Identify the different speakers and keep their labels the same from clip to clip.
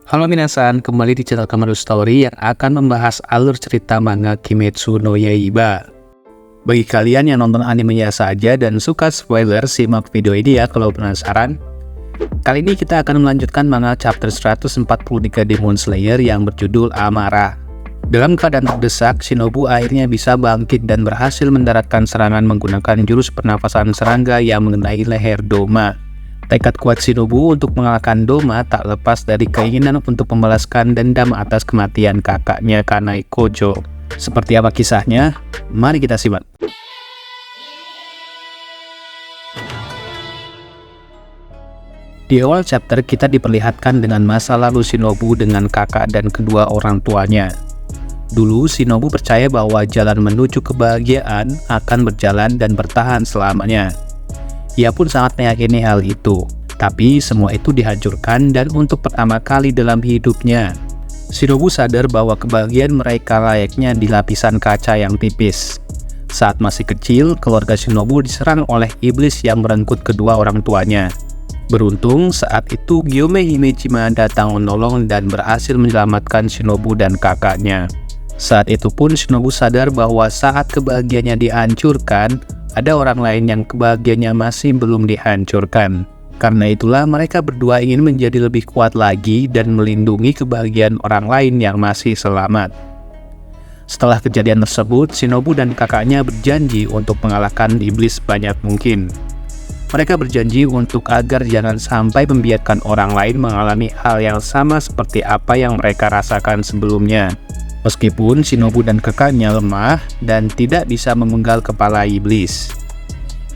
Speaker 1: Halo minasan, kembali di channel Kamaru Story yang akan membahas alur cerita manga Kimetsu no Yaiba. Bagi kalian yang nonton animenya saja dan suka spoiler, simak video ini ya kalau penasaran. Kali ini kita akan melanjutkan manga chapter 143 Demon Slayer yang berjudul Amarah. Dalam keadaan terdesak, Shinobu akhirnya bisa bangkit dan berhasil mendaratkan serangan menggunakan jurus pernafasan serangga yang mengenai leher Doma. Tekad kuat Shinobu untuk mengalahkan Doma tak lepas dari keinginan untuk membalaskan dendam atas kematian kakaknya Kanai Kojo. Seperti apa kisahnya? Mari kita simak. Di awal chapter kita diperlihatkan dengan masa lalu Shinobu dengan kakak dan kedua orang tuanya. Dulu Shinobu percaya bahwa jalan menuju kebahagiaan akan berjalan dan bertahan selamanya. Ia pun sangat meyakini hal itu, tapi semua itu dihancurkan dan untuk pertama kali dalam hidupnya, Shinobu sadar bahwa kebahagiaan mereka layaknya di lapisan kaca yang tipis. Saat masih kecil, keluarga Shinobu diserang oleh iblis yang merenggut kedua orang tuanya. Beruntung, saat itu Gyome Himejima datang menolong dan berhasil menyelamatkan Shinobu dan kakaknya. Saat itu pun Shinobu sadar bahwa saat kebahagiaannya dihancurkan, ada orang lain yang kebahagiaannya masih belum dihancurkan. Karena itulah mereka berdua ingin menjadi lebih kuat lagi dan melindungi kebahagiaan orang lain yang masih selamat. Setelah kejadian tersebut, Shinobu dan kakaknya berjanji untuk mengalahkan iblis sebanyak mungkin. Mereka berjanji untuk agar jangan sampai membiarkan orang lain mengalami hal yang sama seperti apa yang mereka rasakan sebelumnya. Meskipun Shinobu dan kakaknya lemah dan tidak bisa memenggal kepala iblis.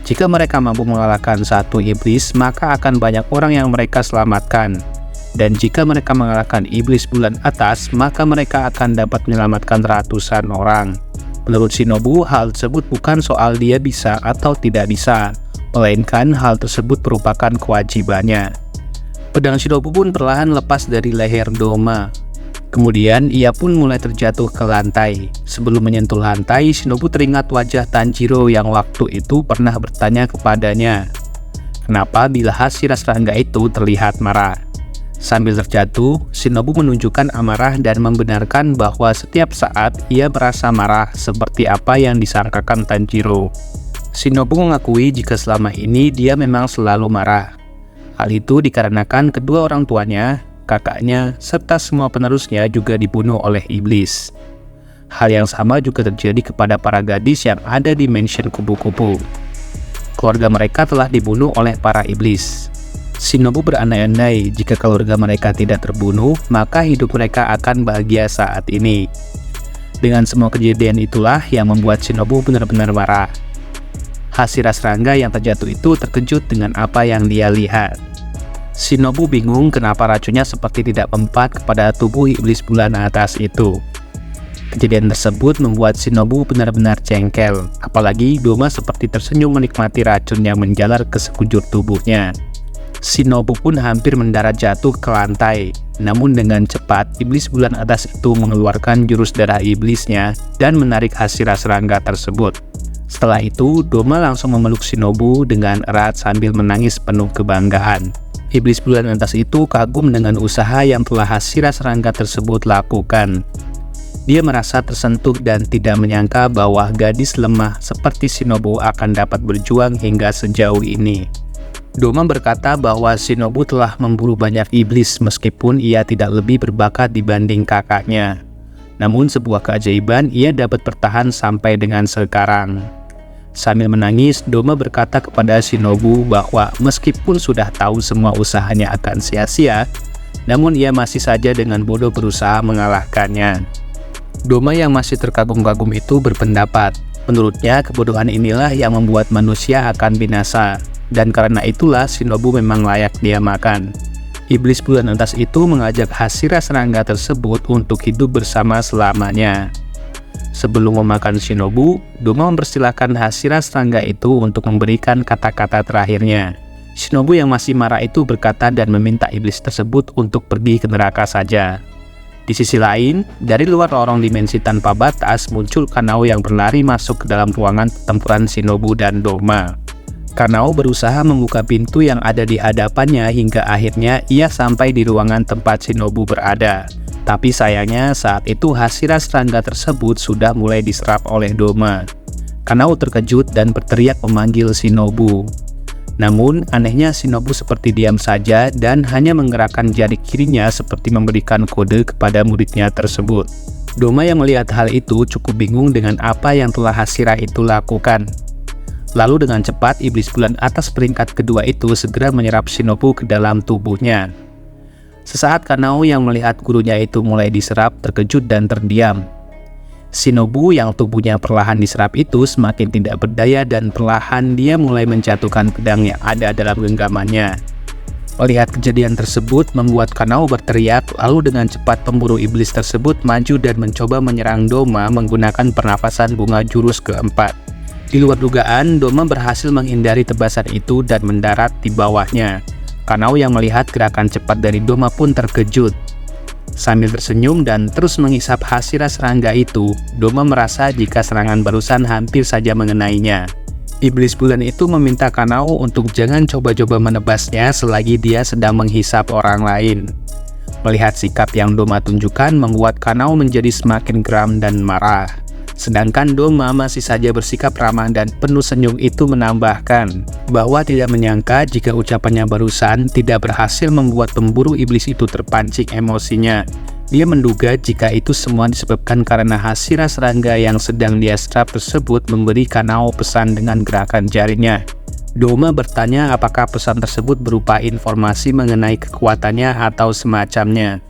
Speaker 1: Jika mereka mampu mengalahkan satu iblis, maka akan banyak orang yang mereka selamatkan. Dan jika mereka mengalahkan iblis bulan atas, maka mereka akan dapat menyelamatkan ratusan orang. Menurut Shinobu, hal tersebut bukan soal dia bisa atau tidak bisa, melainkan hal tersebut merupakan kewajibannya. Pedang Shinobu pun perlahan lepas dari leher Doma. Kemudian ia pun mulai terjatuh ke lantai. Sebelum menyentuh lantai, Shinobu teringat wajah Tanjiro yang waktu itu pernah bertanya kepadanya, kenapa bila Hashira serangga itu terlihat marah. Sambil terjatuh, Shinobu menunjukkan amarah dan membenarkan bahwa setiap saat ia merasa marah seperti apa yang disangkakan Tanjiro. Shinobu mengakui jika selama ini dia memang selalu marah. Hal itu dikarenakan kedua orang tuanya, kakaknya, serta semua penerusnya juga dibunuh oleh iblis. Hal yang sama juga terjadi kepada para gadis yang ada di mansion kupu-kupu. Keluarga mereka telah dibunuh oleh para iblis. Shinobu berandai-andai jika keluarga mereka tidak terbunuh, maka hidup mereka akan bahagia saat ini. Dengan semua kejadian itulah yang membuat Shinobu benar-benar marah. Hashira serangga yang terjatuh itu terkejut dengan apa yang dia lihat. Shinobu bingung kenapa racunnya seperti tidak mempan kepada tubuh iblis bulan atas itu. Kejadian tersebut membuat Shinobu benar-benar jengkel, apalagi Doma seperti tersenyum menikmati racun yang menjalar ke sekujur tubuhnya. Shinobu pun hampir mendarat jatuh ke lantai, namun dengan cepat iblis bulan atas itu mengeluarkan jurus darah iblisnya dan menarik Hashira serangga tersebut. Setelah itu, Doma langsung memeluk Shinobu dengan erat sambil menangis penuh kebanggaan. Iblis bulan atas itu kagum dengan usaha yang telah Hashira serangga tersebut lakukan. Dia merasa tersentuh dan tidak menyangka bahwa gadis lemah seperti Shinobu akan dapat berjuang hingga sejauh ini. Doma berkata bahwa Shinobu telah memburu banyak iblis meskipun ia tidak lebih berbakat dibanding kakaknya. Namun sebuah keajaiban ia dapat bertahan sampai dengan sekarang. Sambil menangis, Doma berkata kepada Shinobu bahwa meskipun sudah tahu semua usahanya akan sia-sia, namun ia masih saja dengan bodoh berusaha mengalahkannya. Doma yang masih terkagum-kagum itu berpendapat, menurutnya kebodohan inilah yang membuat manusia akan binasa, dan karena itulah Shinobu memang layak dia makan. Iblis bulan atas itu mengajak Hashira serangga tersebut untuk hidup bersama selamanya. Sebelum memakan Shinobu, Doma mempersilahkan Hashira serangga itu untuk memberikan kata-kata terakhirnya. Shinobu yang masih marah itu berkata dan meminta iblis tersebut untuk pergi ke neraka saja. Di sisi lain, dari luar lorong dimensi tanpa batas muncul Kanao yang berlari masuk ke dalam ruangan pertempuran Shinobu dan Doma. Kanao berusaha membuka pintu yang ada di hadapannya hingga akhirnya ia sampai di ruangan tempat Shinobu berada. Tapi sayangnya saat itu Hashira serangga tersebut sudah mulai diserap oleh Doma. Kanao terkejut dan berteriak memanggil Shinobu. Namun anehnya Shinobu seperti diam saja dan hanya menggerakkan jari kirinya seperti memberikan kode kepada muridnya tersebut. Doma yang melihat hal itu cukup bingung dengan apa yang telah Hashira itu lakukan. Lalu dengan cepat iblis bulan atas peringkat kedua itu segera menyerap Shinobu ke dalam tubuhnya. Sesaat Kanao yang melihat gurunya itu mulai diserap terkejut dan terdiam. Shinobu yang tubuhnya perlahan diserap itu semakin tidak berdaya dan perlahan dia mulai menjatuhkan pedang yang ada dalam genggamannya. Melihat kejadian tersebut membuat Kanao berteriak, lalu dengan cepat pemburu iblis tersebut maju dan mencoba menyerang Doma menggunakan pernafasan bunga jurus keempat. Di luar dugaan, Doma berhasil menghindari tebasan itu dan mendarat di bawahnya. Kanao yang melihat gerakan cepat dari Doma pun terkejut. Sambil tersenyum dan terus menghisap Hashira serangga itu, Doma merasa jika serangan barusan hampir saja mengenainya. Iblis bulan itu meminta Kanao untuk jangan coba-coba menebasnya selagi dia sedang menghisap orang lain. Melihat sikap yang Doma tunjukkan membuat Kanao menjadi semakin geram dan marah. Sedangkan Doma masih saja bersikap ramah dan penuh senyum itu menambahkan bahwa tidak menyangka jika ucapannya barusan tidak berhasil membuat pemburu iblis itu terpancing emosinya. Dia menduga jika itu semua disebabkan karena Hashira serangga yang sedang dia serap tersebut memberi Kanao pesan dengan gerakan jarinya. Doma bertanya apakah pesan tersebut berupa informasi mengenai kekuatannya atau semacamnya.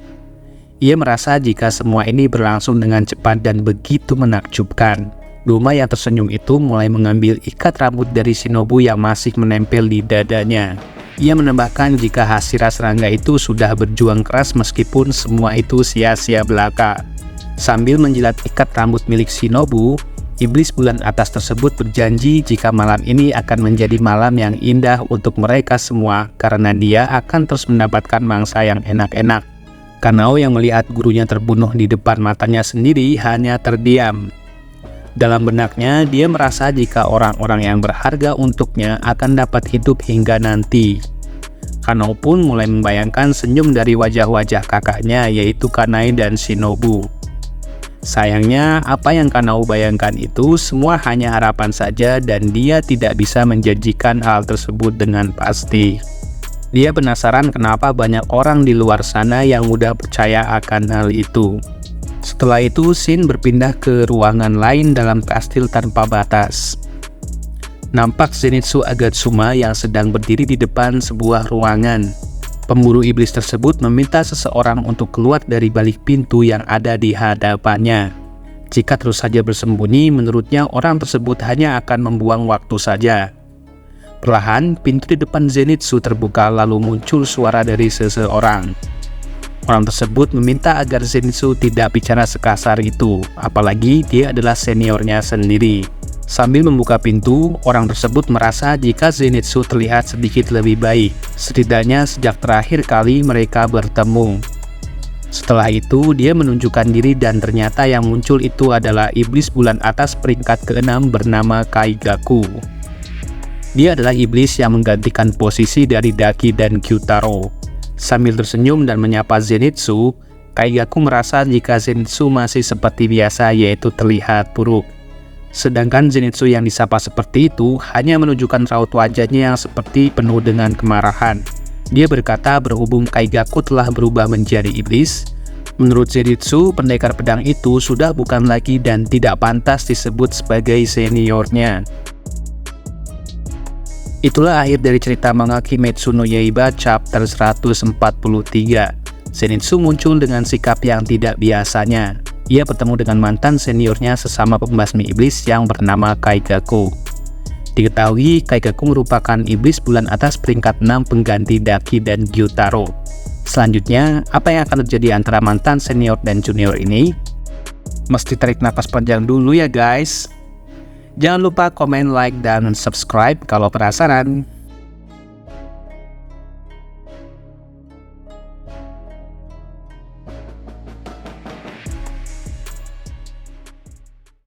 Speaker 1: Ia merasa jika semua ini berlangsung dengan cepat dan begitu menakjubkan. Doma yang tersenyum itu mulai mengambil ikat rambut dari Shinobu yang masih menempel di dadanya. Ia menambahkan jika Hashira serangga itu sudah berjuang keras meskipun semua itu sia-sia belaka. Sambil menjilat ikat rambut milik Shinobu, iblis bulan atas tersebut berjanji jika malam ini akan menjadi malam yang indah untuk mereka semua karena dia akan terus mendapatkan mangsa yang enak-enak. Kanao yang melihat gurunya terbunuh di depan matanya sendiri hanya terdiam. Dalam benaknya, dia merasa jika orang-orang yang berharga untuknya akan dapat hidup hingga nanti. Kanao pun mulai membayangkan senyum dari wajah-wajah kakaknya yaitu Kanai dan Shinobu. Sayangnya, apa yang Kanao bayangkan itu semua hanya harapan saja dan dia tidak bisa menjanjikan hal tersebut dengan pasti. Dia penasaran kenapa banyak orang di luar sana yang mudah percaya akan hal itu. Setelah itu, Shin berpindah ke ruangan lain dalam kastil tanpa batas. Nampak Zenitsu Agatsuma yang sedang berdiri di depan sebuah ruangan. Pemburu iblis tersebut meminta seseorang untuk keluar dari balik pintu yang ada di hadapannya. Jika terus saja bersembunyi, menurutnya orang tersebut hanya akan membuang waktu saja. Perlahan, pintu di depan Zenitsu terbuka lalu muncul suara dari seseorang. Orang tersebut meminta agar Zenitsu tidak bicara sekasar itu, apalagi dia adalah seniornya sendiri. Sambil membuka pintu, orang tersebut merasa jika Zenitsu terlihat sedikit lebih baik, setidaknya sejak terakhir kali mereka bertemu. Setelah itu, dia menunjukkan diri dan ternyata yang muncul itu adalah iblis bulan atas peringkat ke-6 bernama Kaigaku. Dia adalah iblis yang menggantikan posisi dari Daki dan Gyutaro. Sambil tersenyum dan menyapa Zenitsu, Kaigaku merasa jika Zenitsu masih seperti biasa yaitu terlihat buruk. Sedangkan Zenitsu yang disapa seperti itu hanya menunjukkan raut wajahnya yang seperti penuh dengan kemarahan. Dia berkata berhubung Kaigaku telah berubah menjadi iblis, menurut Zenitsu pendekar pedang itu sudah bukan lagi dan tidak pantas disebut sebagai seniornya. Itulah akhir dari cerita manga Kimetsu no Yaiba chapter 143. Zenitsu muncul dengan sikap yang tidak biasanya. Ia bertemu dengan mantan seniornya sesama pembasmi iblis yang bernama Kaigaku. Diketahui Kaigaku merupakan iblis bulan atas peringkat 6 pengganti Daki dan Gyutaro. Selanjutnya, apa yang akan terjadi antara mantan senior dan junior ini? Mesti tarik nafas panjang dulu ya guys. Jangan lupa komen, like, dan subscribe kalau penasaran.